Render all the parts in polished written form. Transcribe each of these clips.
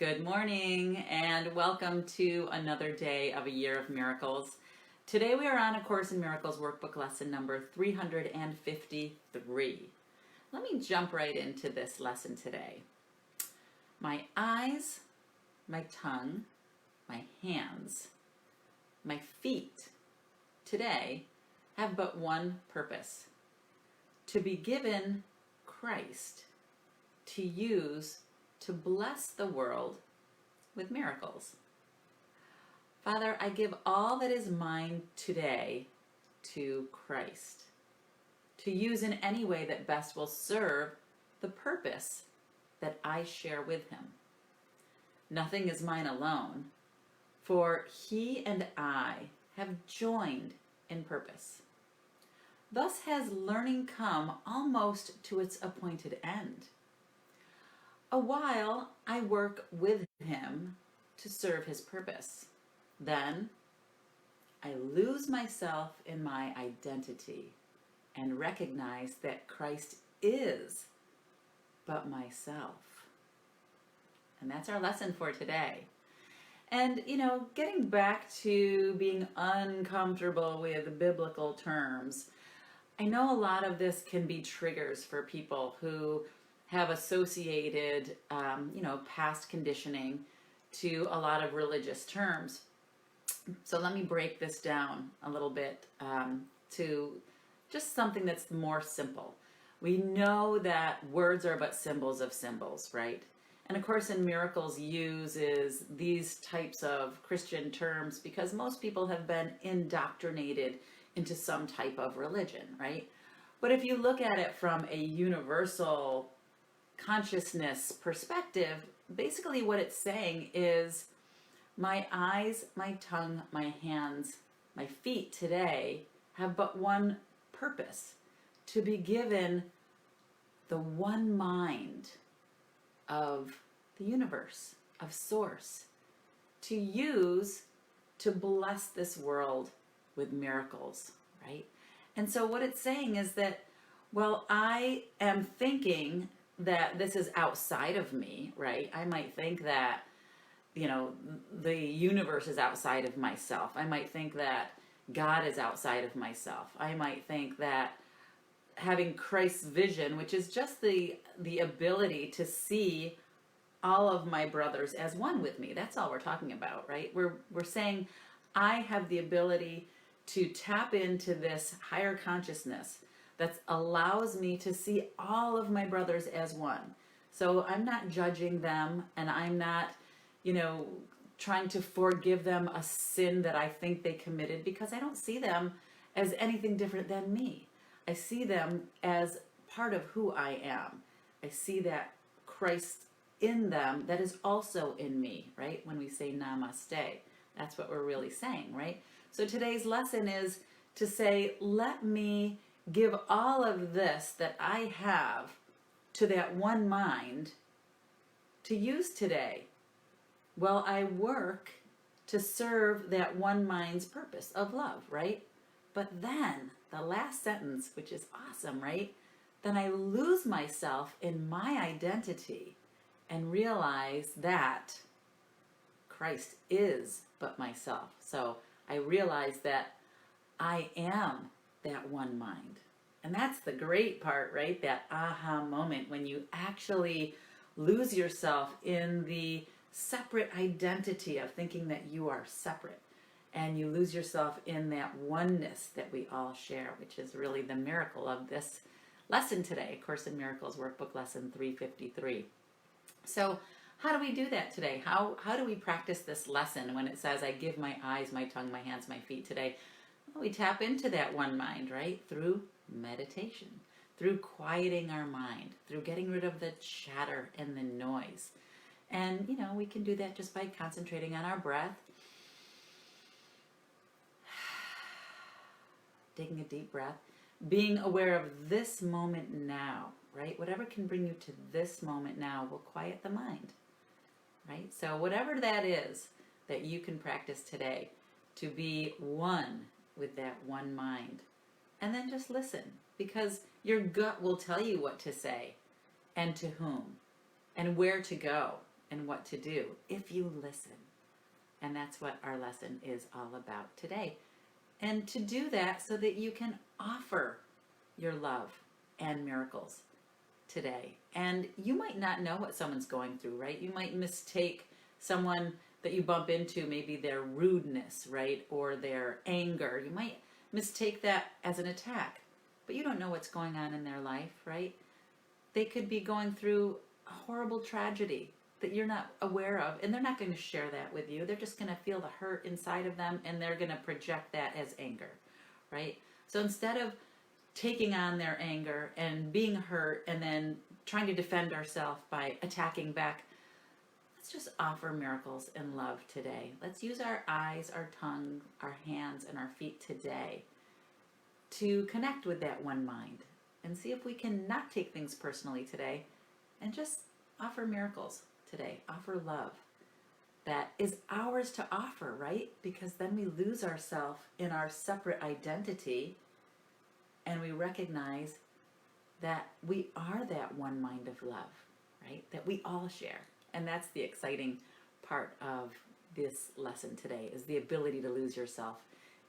Good morning and welcome to another day of a year of miracles. Today we are on A Course in Miracles workbook lesson number 353. Let me jump right into this lesson today. My eyes, my tongue, my hands, my feet today have but one purpose: to be given Christ to use to bless the world with miracles. Father, I give all that is mine today to Christ, to use in any way that best will serve the purpose that I share with him. Nothing is mine alone, for he and I have joined in purpose. Thus has learning come almost to its appointed end. A while I work with him to serve his purpose. Then I lose myself in my identity and recognize that Christ is but myself. And that's our lesson for today. And, getting back to being uncomfortable with biblical terms, I know a lot of this can be triggers for people who have associated, past conditioning to a lot of religious terms. So let me break this down a little bit to just something that's more simple. We know that words are but symbols of symbols, right? And of course, in Miracles uses these types of Christian terms because most people have been indoctrinated into some type of religion, right? But if you look at it from a universal consciousness perspective, basically what it's saying is my eyes, my tongue, my hands, my feet today have but one purpose: to be given the one mind of the universe, of Source, to use to bless this world with miracles, right? And so what it's saying is that, well, I am thinking that this is outside of me, right? I might think that, the universe is outside of myself. I might think that God is outside of myself. I might think that having Christ's vision, which is just the ability to see all of my brothers as one with me. That's all we're talking about, right? We're saying I have the ability to tap into this higher consciousness that allows me to see all of my brothers as one. So I'm not judging them, and I'm not, trying to forgive them a sin that I think they committed, because I don't see them as anything different than me. I see them as part of who I am. I see that Christ in them that is also in me, right? When we say namaste, that's what we're really saying, right? So today's lesson is to say, let me give all of this that I have to that one mind to use today. Well, I work to serve that one mind's purpose of love, right? But then the last sentence, which is awesome, right? Then I lose myself in my identity and realize that Christ is but myself. So I realize that I am that one mind. And that's the great part, right? That aha moment when you actually lose yourself in the separate identity of thinking that you are separate. And you lose yourself in that oneness that we all share, which is really the miracle of this lesson today, Course in Miracles workbook lesson 353. So how do we do that today? How do we practice this lesson when it says, I give my eyes, my tongue, my hands, my feet today? Well, we tap into that one mind, right? Through meditation, through quieting our mind, through getting rid of the chatter and the noise. And, we can do that just by concentrating on our breath, taking a deep breath, being aware of this moment now, right? Whatever can bring you to this moment now will quiet the mind, right? So whatever that is that you can practice today to be one with that one mind. And then just listen, because your gut will tell you what to say and to whom and where to go and what to do if you listen. And that's what our lesson is all about today. And to do that so that you can offer your love and miracles today. And you might not know what someone's going through, right? You might mistake someone that you bump into, maybe their rudeness, right? Or their anger. You might mistake that as an attack, but you don't know what's going on in their life, right? They could be going through a horrible tragedy that you're not aware of, and they're not going to share that with you. They're just going to feel the hurt inside of them, and they're going to project that as anger, right? So instead of taking on their anger and being hurt and then trying to defend ourselves by attacking back, let's just offer miracles and love today. Let's use our eyes, our tongue, our hands, and our feet today to connect with that one mind and see if we can not take things personally today and just offer miracles today, offer love that is ours to offer, right? Because then we lose ourselves in our separate identity and we recognize that we are that one mind of love, right? That we all share. And that's the exciting part of this lesson today, is the ability to lose yourself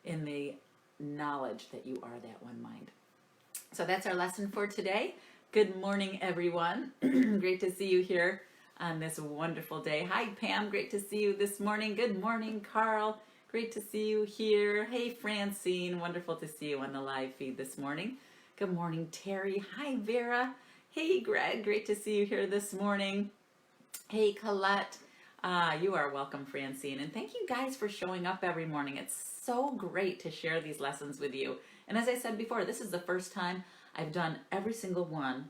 in the knowledge that you are that one mind. So that's our lesson for today. Good morning, everyone. Great to see you here on this wonderful day. Hi, Pam. Great to see you this morning. Good morning, Carl. Great to see you here. Hey, Francine. Wonderful to see you on the live feed this morning. Good morning, Terry. Hi, Vera. Hey, Greg. Great to see you here this morning. Hey, Colette. You are welcome, Francine. And thank you guys for showing up every morning. It's so great to share these lessons with you. And as I said before, this is the first time I've done every single one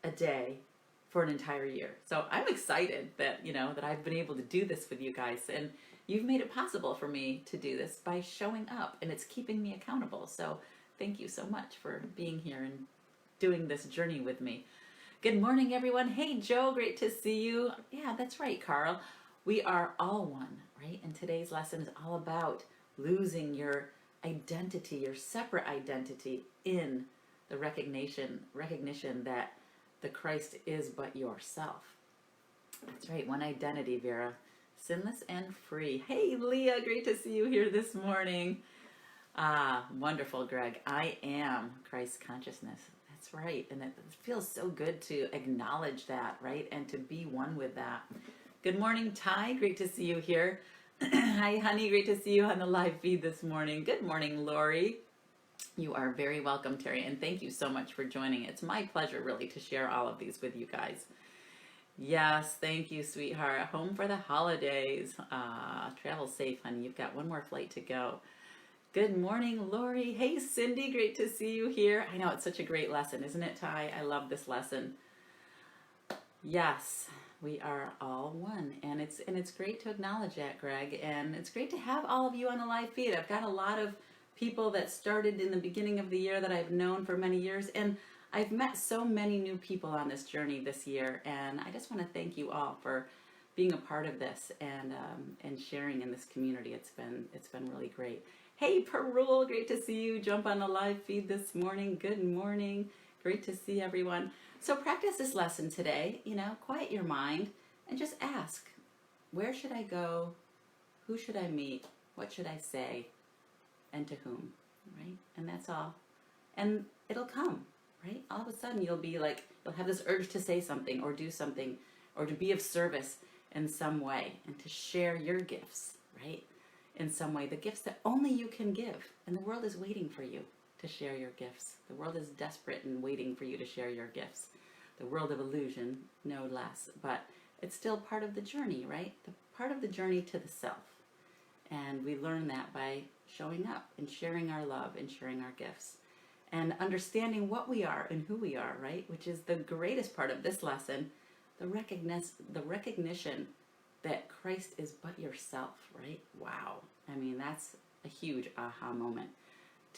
a day for an entire year. So I'm excited that, that I've been able to do this with you guys. And you've made it possible for me to do this by showing up, and it's keeping me accountable. So thank you so much for being here and doing this journey with me. Good morning, everyone. Hey, Joe, great to see you. Yeah, that's right, Carl. We are all one, right? And today's lesson is all about losing your identity, your separate identity, in the recognition that the Christ is but yourself. That's right, one identity, Vera. Sinless and free. Hey, Leah, great to see you here this morning. Wonderful, Greg. I am Christ consciousness. That's right. And it feels so good to acknowledge that, right? And to be one with that. Good morning, Ty. Great to see you here. Hi, honey. Great to see you on the live feed this morning. Good morning, Lori. You are very welcome, Terry. And thank you so much for joining. It's my pleasure, really, to share all of these with you guys. Yes, thank you, sweetheart. Home for the holidays. Travel safe, honey. You've got one more flight to go. Good morning, Lori. Hey, Cindy. Great to see you here. I know it's such a great lesson, isn't it, Ty? I love this lesson. Yes, we are all one, and it's great to acknowledge that, Greg. And it's great to have all of you on the live feed. I've got a lot of people that started in the beginning of the year that I've known for many years, and I've met so many new people on this journey this year, and I just want to thank you all for being a part of this and sharing in this community. It's been really great. Hey, Perul, great to see you. Jump on the live feed this morning. Good morning. Great to see everyone. So practice this lesson today. Quiet your mind and just ask, where should I go? Who should I meet? What should I say? And to whom, right? And that's all. And it'll come, right? All of a sudden you'll have this urge to say something or do something or to be of service in some way and to share your gifts, right? In some way, the gifts that only you can give. And the world is waiting for you to share your gifts. The world is desperate and waiting for you to share your gifts. The world of illusion, no less. But it's still part of the journey, right? The part of the journey to the self. And we learn that by showing up and sharing our love and sharing our gifts. And understanding what we are and who we are, right? Which is the greatest part of this lesson, the recognition that Christ is but yourself, right? Wow. I mean, that's a huge aha moment,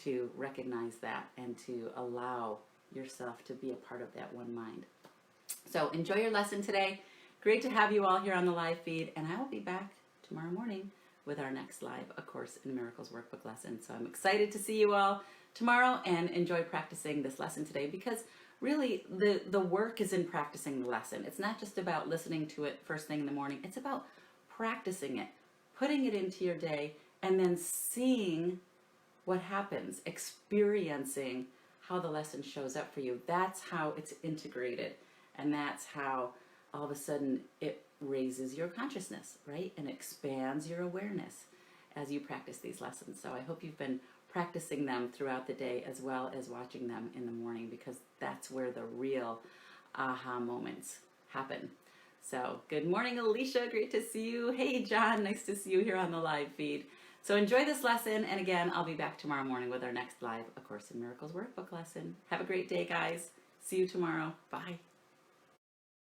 to recognize that and to allow yourself to be a part of that one mind. So enjoy your lesson today. Great to have you all here on the live feed, and I will be back tomorrow morning with our next live A Course in Miracles workbook lesson. So I'm excited to see you all tomorrow and enjoy practicing this lesson today, because really the work is in practicing the lesson. It's not just about listening to it first thing in the morning. It's about practicing it, putting it into your day, and then seeing what happens, experiencing how the lesson shows up for you. That's how it's integrated. And that's how all of a sudden it raises your consciousness, right? And expands your awareness as you practice these lessons. So I hope you've been practicing them throughout the day as well as watching them in the morning, because that's where the real aha moments happen. So good morning, Alicia. Great to see you. Hey, John. Nice to see you here on the live feed. So enjoy this lesson. And again, I'll be back tomorrow morning with our next live A Course in Miracles workbook lesson. Have a great day, guys. See you tomorrow. Bye.